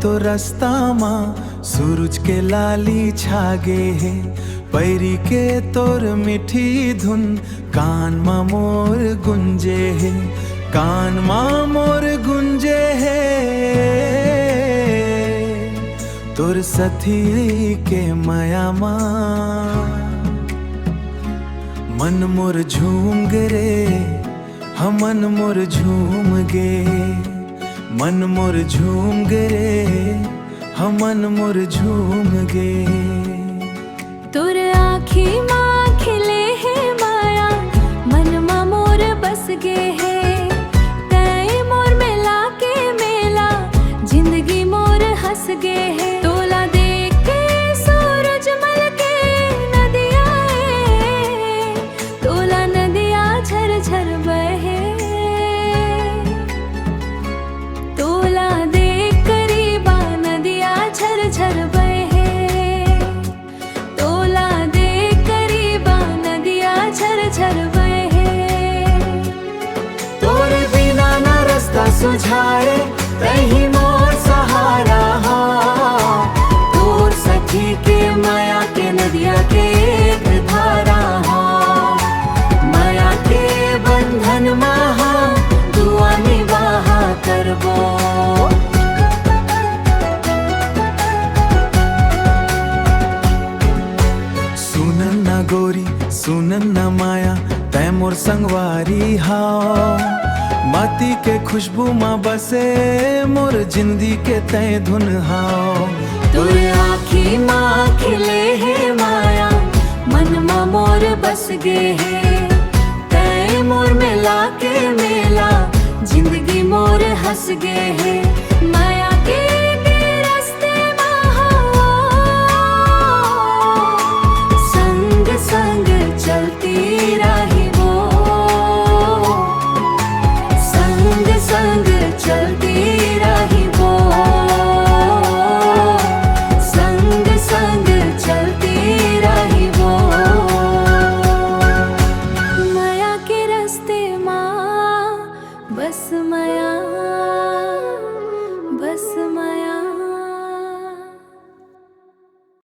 तो रास्ता माँ सूरज के लाली छागे है, पैरी के तोर मीठी धुन कान मा मोर गुंजे है, कान मा मोर गुंजे है। तोर सथी के माया मा मन मोर झूम गे, हमन मोर झूम गे, मन मोर झूम गे, हमन मोर झूम गे। तोर आँखी माँ खिले है माया, मन मा मोर बस गे है, तय मोर मेला के मेला, जिंदगी मोर हंस गे है। तोला देख के सूरज मल के नदिया है, तोला नदिया झर झर बहे, तोला देख करीबा नदिया झर झर बहे, तोला देख करीबा नदिया झर झर बहे। तोरे बिना ना रास्ता सुझाए, तही मोर सहारा हा, तोर सखी के माया के नदिया के एक धारा हा, माया के बंधन महा दुआ निवाहा करबो। सुनन ना गोरी सुनन ना माया, तै मोर संगवारी हाओ, माटी के खुशबू माँ बसे मोर जिंदगी के तै धुन हाओ। तोरे आँखी माँ खिले है माया, मन मा मोर बस गे है, तै मोर मेला के मेला, जिंदगी मोर हंस गे है। माया के